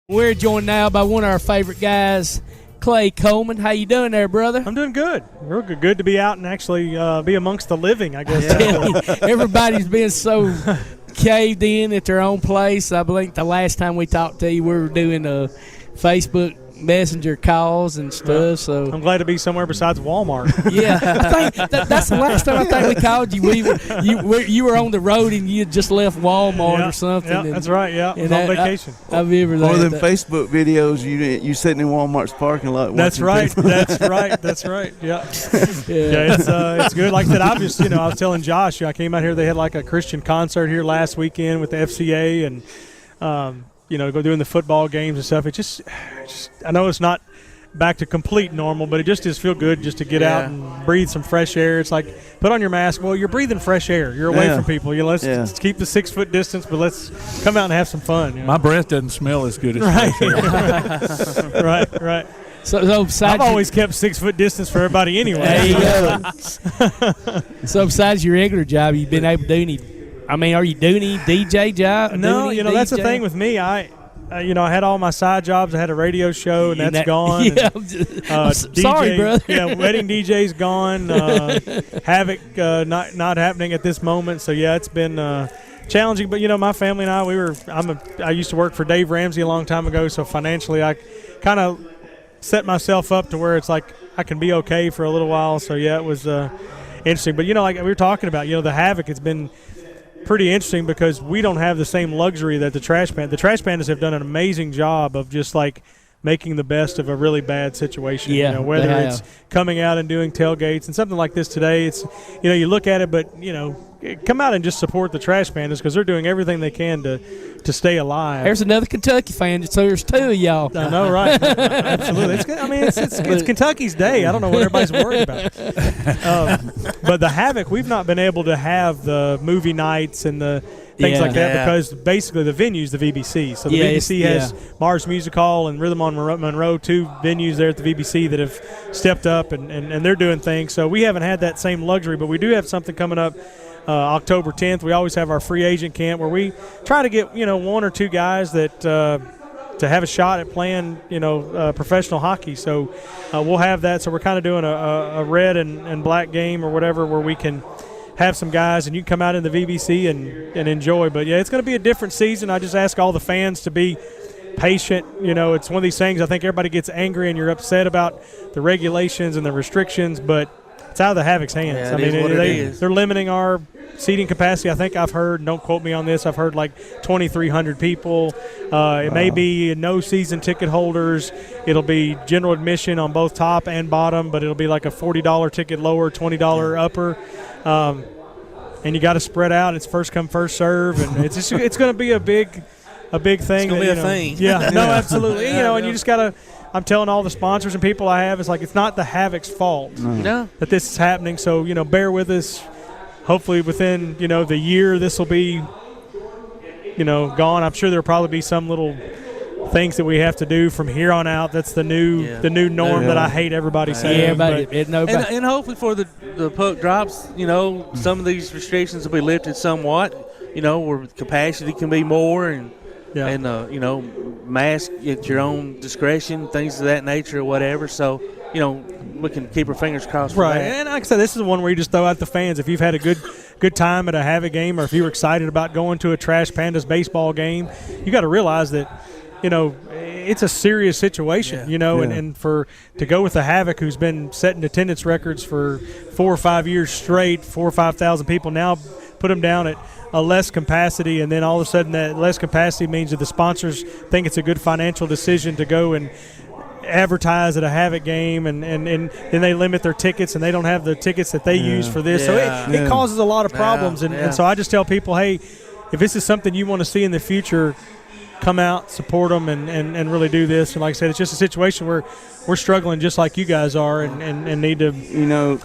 We're joined now by one of our favorite guys, Clay Coleman. How you doing there, brother? I'm doing good. Real good. Good to be out and actually be amongst the living, I guess. Yeah. Everybody's been so caved in at their own place. I believe the last time we talked to you, we were doing Facebook Messenger calls and stuff. So I'm glad to be somewhere besides Walmart. Yeah, I think that's the last time I think we called you. You were on the road and you had just left Walmart or something. Yeah, that's right. Yeah, I was on vacation. I remember that. More than Facebook videos, you sitting in Walmart's parking lot. That's right. That's right. That's right. Yeah. It's good. Like I said, I was telling Josh, I came out here. They had like a Christian concert here last weekend with the FCA and. Go doing the football games and stuff. It just I know it's not back to complete normal, but it just does feel good just to get out and breathe some fresh air. It's like, put on your mask. Well, you're breathing fresh air. You're away from people. Let's keep the 6 foot distance, but let's come out and have some fun. My breath doesn't smell as good as right. So I've always kept 6 foot distance for everybody anyway. There you go. So besides your regular job, you've been able to do any? Are you doing any DJ job? No, that's the thing with me. I had all my side jobs. I had a radio show, and that's gone. Yeah, DJ, sorry, brother. Yeah, wedding DJ's gone. Havoc not happening at this moment. So yeah, it's been challenging. But my family and I used to work for Dave Ramsey a long time ago. So financially, I kind of set myself up to where it's like I can be okay for a little while. So yeah, it was interesting. But like we were talking about, the Havoc. It's been pretty interesting because we don't have the same luxury that the Trash Pandas have done an amazing job of just like making the best of a really bad situation. Yeah, whether it's coming out and doing tailgates and something like this today, it's you look at it, but come out and just support the Trash Pandas because they're doing everything they can to stay alive. There's another Kentucky fan, so there's two of y'all. I know, right? Absolutely. It's good. It's Kentucky's day. I don't know what everybody's worried about. But the Havoc, we've not been able to have the movie nights and the things like that because basically the venue's the VBC. So the VBC has Mars Music Hall and Rhythm on Monroe, two venues there at the VBC that have stepped up and they're doing things. So we haven't had that same luxury, but we do have something coming up October 10th. We always have our free agent camp where we try to get, one or two guys that to have a shot at playing, professional hockey. So we'll have that. So we're kind of doing a red and black game or whatever where we can have some guys and you can come out in the VBC and enjoy. But, yeah, it's going to be a different season. I just ask all the fans to be patient. It's one of these things I think everybody gets angry and you're upset about the regulations and the restrictions, but it's out of the Havoc's hands. Yeah, they're limiting our seating capacity. I think I've heard, don't quote me on this, I've heard like 2,300 people. It may be no season ticket holders. It'll be general admission on both top and bottom, but it'll be like a $40 ticket lower, $20 upper. And you got to spread out. It's first come, first serve, and it's going to be a big thing. It's going to be a thing. Yeah, no, absolutely. And you just got to. I'm telling all the sponsors and people I have, it's like it's not the Havoc's fault that this is happening. So bear with us. Hopefully within the year this will be gone. I'm sure there'll probably be some little things that we have to do from here on out. That's the new norm that I hate everybody saying. And hopefully for the puck drops, some of these restrictions will be lifted somewhat. Where capacity can be more and mask at your own discretion, things of that nature or whatever. So, we can keep our fingers crossed for that. And like I said, this is one where you just throw out the fans. If you've had a good time at a Havoc game or if you were excited about going to a Trash Pandas baseball game, you got to realize that, it's a serious situation, and to go with the Havoc who's been setting attendance records for 4 or 5 years straight, 4,000 or 5,000 people, now put them down at a less capacity, and then all of a sudden that less capacity means that the sponsors think it's a good financial decision to go and advertise at a Havoc game, and then they limit their tickets, and they don't have the tickets that they use for this. So it causes a lot of problems, and so I just tell people, hey, if this is something you want to see in the future, come out, support them, and really do this. And like I said, it's just a situation where we're struggling just like you guys are and need to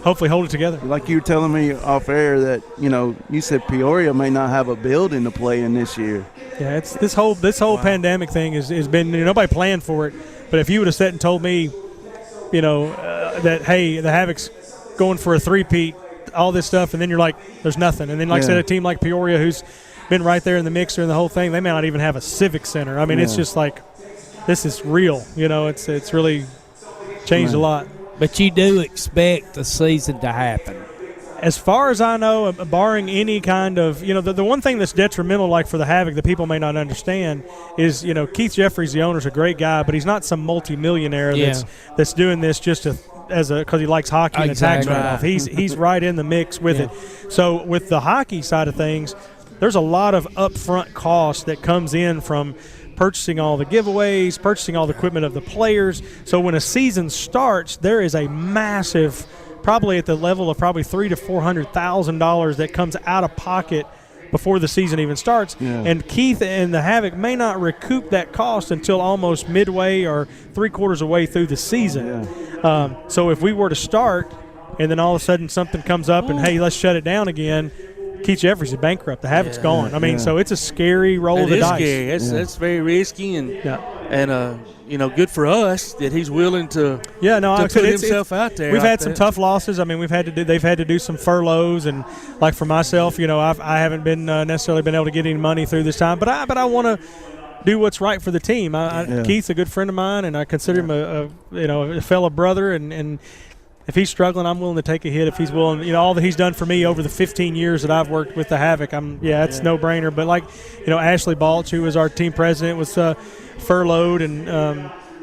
hopefully hold it together. Like you were telling me off air that you said Peoria may not have a building to play in this year. Yeah, it's this whole pandemic thing has been nobody planned for it. But if you would have sat and told me, that hey, the Havoc's going for a three-peat, all this stuff, and then you're like, there's nothing. And then like I said, a team like Peoria who's been right there in the mixer and the whole thing, they may not even have a civic center. It's just like this is real. It's really changed a lot. But you do expect the season to happen. As far as I know, barring any kind of, the one thing that's detrimental, like for the Havoc, that people may not understand is, Keith Jeffries, the owner's a great guy, but he's not some multimillionaire that's doing this just because he likes hockey and a tax write-off. He's right in the mix with it. So with the hockey side of things, there's a lot of upfront cost that comes in from purchasing all the giveaways, purchasing all the equipment of the players. So when a season starts, there is a massive, probably at the level of probably $300,000 to $400,000 that comes out of pocket before the season even starts. Yeah. And Keith and the Havoc may not recoup that cost until almost midway or 3/4 away through the season. Yeah. So if we were to start and then all of a sudden something comes up and, hey, let's shut it down again, Keith Jeffries is bankrupt. The Havoc's gone. I mean, so it's a scary roll of the dice. It is scary. It's very risky and good for us that he's willing to put himself out there. We've had some tough losses. I mean, they've had to do some furloughs, and like for myself, I haven't been necessarily been able to get any money through this time, but I want to do what's right for the team. Keith's a good friend of mine, and I consider him a fellow brother, and if he's struggling, I'm willing to take a hit. If he's willing, all that he's done for me over the 15 years that I've worked with the Havoc, it's no brainer. But like, Ashley Balch, who was our team president, was furloughed, and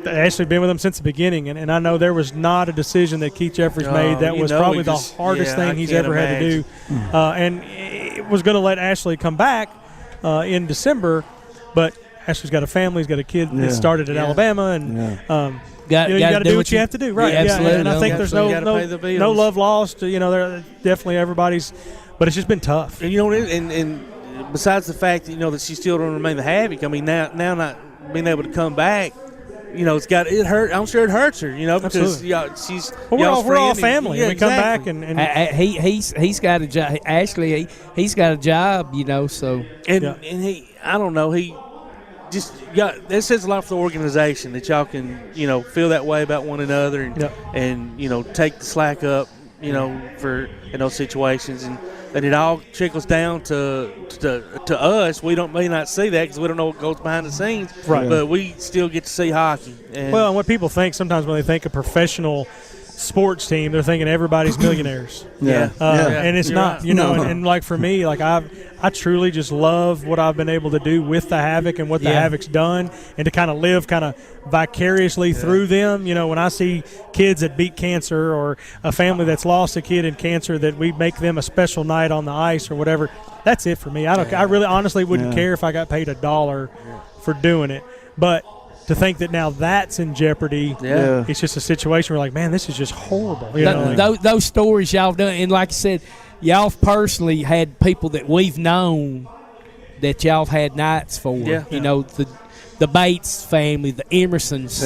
Ashley been with him since the beginning. And I know there was not a decision that Keith Jeffries made that was probably the hardest thing he's ever had to do. And it was going to let Ashley come back in December, but Ashley's got a family, he's got a kid that started at Alabama, and you got to do what you have to do, right? Yeah, absolutely. And I think there's no love lost. There definitely everybody's, but it's just been tough. And and besides the fact that she still don't remain the Havoc, I mean now not being able to come back, it hurt. I'm sure it hurts her, because she's we're all family. We come back and he's got a job. Ashley, he's got a job, so and he, I don't know, he. That says a lot for the organization that y'all can, feel that way about one another and take the slack up, for in those situations, and that it all trickles down to us. We may not see that because we don't know what goes behind the scenes, right? But we still get to see hockey. And what people think sometimes when they think of professional sports team, they're thinking everybody's millionaires. And it's not, right. And like for me, like I truly just love what I've been able to do with the Havoc and what the Havoc's done, and to kind of live vicariously through them. When I see kids that beat cancer, or a family that's lost a kid in cancer, that we make them a special night on the ice or whatever, that's it for me. I really honestly wouldn't care if I got paid $1 for doing it, but to think that now that's in jeopardy, it's just a situation where, like, man, this is just horrible. Those stories y'all done, and like I said, y'all personally had people that we've known that y'all had nights for. The Bates family, the Emersons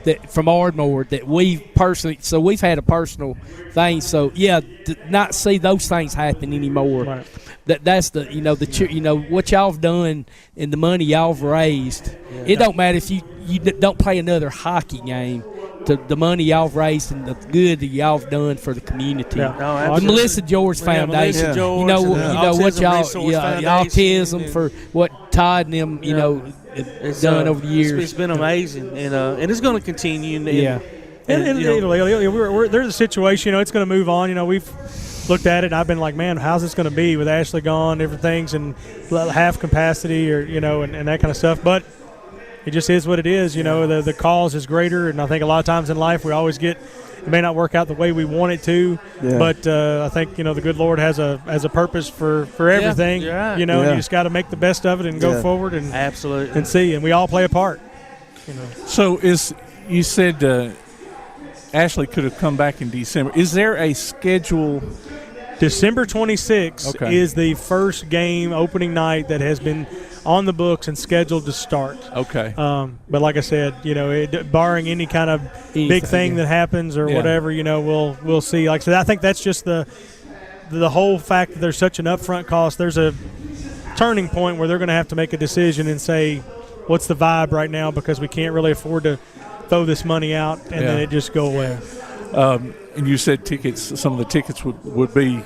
that from Ardmore, that we've personally. So we've had a personal thing. So to not see those things happen anymore. Right. That's the what y'all have done and the money y'all have raised. It don't matter if you don't play another hockey game. The money y'all have raised and the good that y'all have done for the community. The Melissa George Foundation. George, what y'all autism for what Todd and them have done over the years. It's been amazing, and it's going to continue. There's a situation. It's going to move on. We've looked at it, and I've been like, man, how's this going to be with Ashley gone, different things, and half capacity, or and that kind of stuff. But it just is what it is. The cause is greater, and I think a lot of times in life we always it may not work out the way we want it to, but I think the good Lord has a purpose for everything. Right. You just got to make the best of it and go forward and absolutely and see, and we all play a part. So you said Ashley could have come back in December. Is there a schedule? December 26th is the first game, opening night, that has been on the books and scheduled to start. Okay. But like I said, barring any kind of big thing that happens or whatever, we'll see. Like I said, I think that's just the whole fact that there's such an upfront cost. There's a turning point where they're going to have to make a decision and say, what's the vibe right now, because we can't really afford to throw this money out and then it just go away. And you said tickets. Some of the tickets would be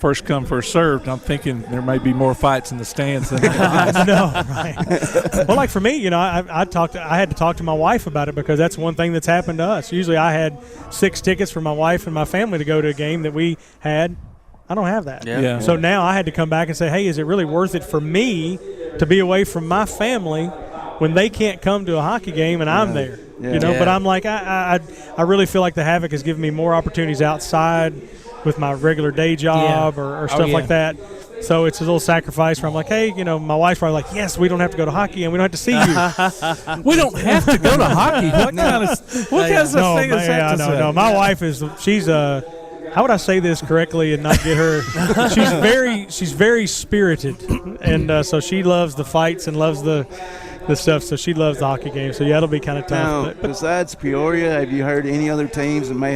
first come, first served. I'm thinking there may be more fights in the stands than I know, right? Well, like for me, I had to talk to my wife about it because that's one thing that's happened to us. Usually I had 6 tickets for my wife and my family to go to a game that we had. I don't have that. Yeah. So now I had to come back and say, hey, is it really worth it for me to be away from my family when they can't come to a hockey game and I'm there? Yeah. But I'm like, I really feel like the Havoc has given me more opportunities outside with my regular day job or stuff like that. So it's a little sacrifice where I'm like, hey, my wife's probably like, yes, we don't have to go to hockey and we don't have to see you. we don't have to go to hockey. What kind of thing is that to say? No. My wife she's how would I say this correctly and not get her? she's very spirited, and so she loves the fights and loves the stuff. So she loves the hockey game. So yeah, it'll be kind of tough. Now, besides Peoria, have you heard any other teams that may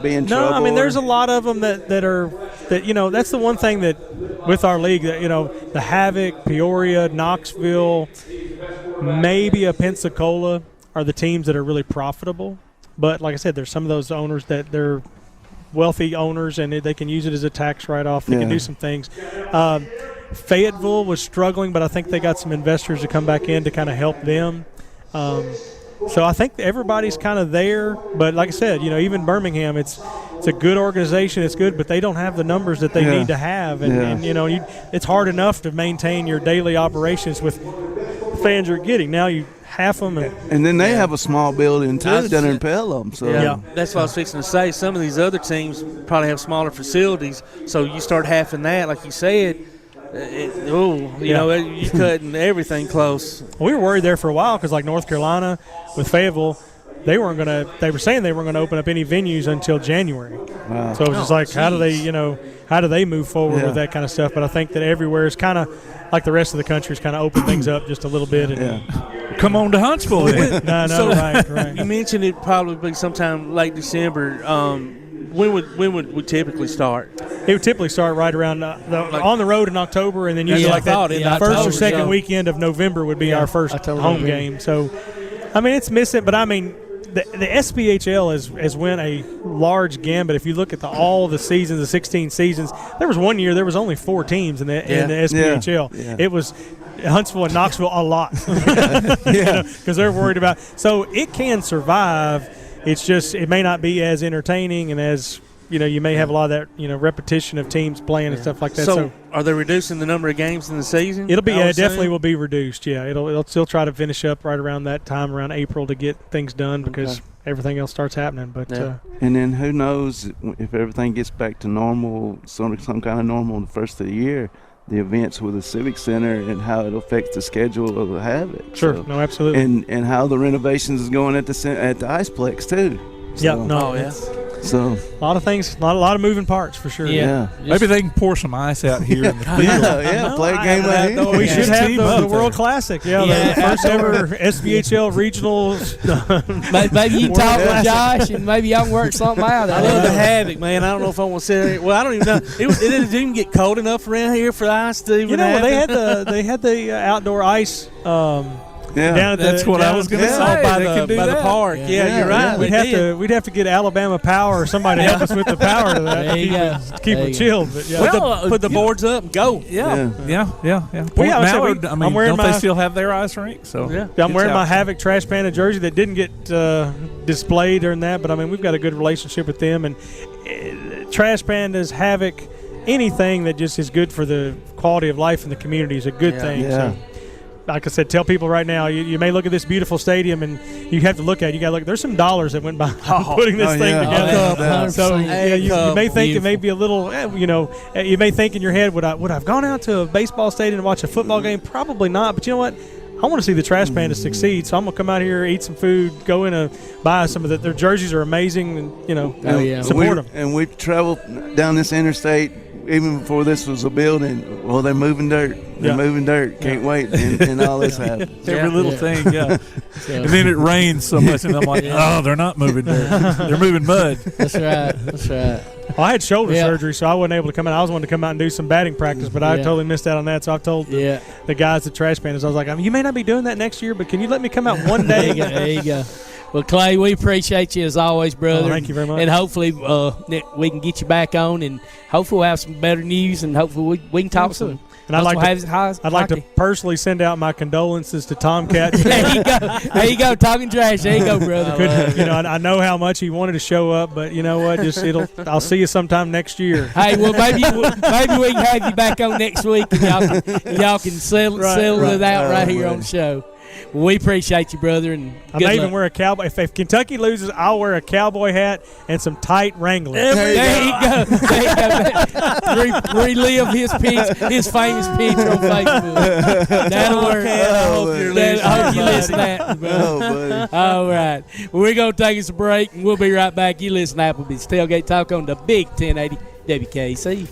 be in trouble? No, I mean there's a lot of them that that's the one thing that with our league that the Havoc, Peoria, Knoxville, maybe a Pensacola are the teams that are really profitable. But like I said, there's some of those owners that they're wealthy owners and they can use it as a tax write-off. They can do some things. Fayetteville was struggling, but I think they got some investors to come back in to kind of help them. So I think everybody's kind of there. But like I said, even Birmingham, it's a good organization. It's good, but they don't have the numbers that they need to have. And it's hard enough to maintain your daily operations with fans you're getting. Now you half them. And then they have a small building, too, down in Pelham. So. Yeah, that's what I was fixing to say. Some of these other teams probably have smaller facilities, so you start halving that, like you said. You cutting everything close. We were worried there for a while because, like North Carolina with Fayetteville, they were saying they weren't going to open up any venues until January. Wow. So it was just like, how do they move forward with that kind of stuff? But I think that everywhere is kind of like the rest of the country is kind of opened things up just a little bit. And come on to Huntsville then. Right. You mentioned it probably be sometime late December. When would we typically start? It would typically start right around on the road in October, and then usually the first or second weekend of November would be our first home game. So, I mean, it's missing, but I mean, the SPHL has went a large gambit. If you look at all the seasons, the 16 seasons, there was one year there was only 4 teams in the SPHL. Yeah. It was Huntsville and Knoxville a lot because they're worried about. So it can survive. It's just it may not be as entertaining and as you may have a lot of that repetition of teams playing and stuff like that. So are they reducing the number of games in the season? It'll be definitely will be reduced. Yeah, it'll still try to finish up right around that time, around April, to get things done because everything else starts happening. But and then who knows if everything gets back to normal, some kind of normal the first of the year. The events with the Civic Center and how it affects the schedule of the Havoc. Sure, no, absolutely. And how the renovations is going at the Iceplex too. So a lot of things, a lot of moving parts for sure. Yeah. Maybe they can pour some ice out here in the field. Play a game out here. We should have the World Classic. The first ever SBHL regionals. Maybe you can talk with Josh, and maybe y'all can work something out. I love the Havoc, man. I don't know if I want to sit there. Well, I don't even know. It didn't even get cold enough around here for the ice to even happen. They had the outdoor ice. That's what I was going to say. By the park. Yeah, you're right. We'd have to get Alabama Power or somebody to help us with the power to that. To keep it chilled. But put the boards up and go. Yeah. I'm wearing don't they still have their ice rink? So I'm wearing my Havoc Trash Panda jersey that didn't get displayed during that, but I mean we've got a good relationship with them, and Trash Pandas, Havoc, anything that just is good for the quality of life in the community is a good thing. Yeah. So, like I said, tell people right now, you may look at this beautiful stadium and you have to look at it. You got to look. There's some dollars that went by putting this thing together. So you may think it may be a little, you may think in your head, would I have gone out to a baseball stadium and watch a football game? Probably not. But you know what? I want to see the Trash Pandas succeed, so I'm gonna come out here, eat some food, go in and buy some of their jerseys are amazing, and support them. And we traveled down this interstate even before this was a building. Well, they're moving dirt. They're moving dirt. Can't wait, and all this happens. Every little thing, And then it rains so much, and I'm like, oh, they're not moving dirt. They're moving mud. That's right. Well, I had shoulder surgery, so I wasn't able to come out. I was wanting to come out and do some batting practice, but I totally missed out on that. So I've told the guys at Trash Pandas, I was like, you may not be doing that next year, but can you let me come out one day? There you go. Well, Clay, we appreciate you as always, brother. Thank you very much. And hopefully we can get you back on, and hopefully we'll have some better news, and hopefully we can talk some. And I'd like to personally send out my condolences to Tomcat. There you go. There you go. Talking trash. There you go, brother. I know how much he wanted to show up, but you know what? I'll see you sometime next year. Hey, well, maybe we can have you back on next week, and y'all can settle it out right here on the show. Well, we appreciate you, brother, and I may even wear a cowboy. If Kentucky loses, I'll wear a cowboy hat and some tight Wranglers. There you go. Relive his famous picture on Facebook. That'll work. I hope you listen to that, brother. All right. Well, we're going to take us a break, and we'll be right back. You listen to Applebee's Tailgate Talk on the Big 1080 WKC.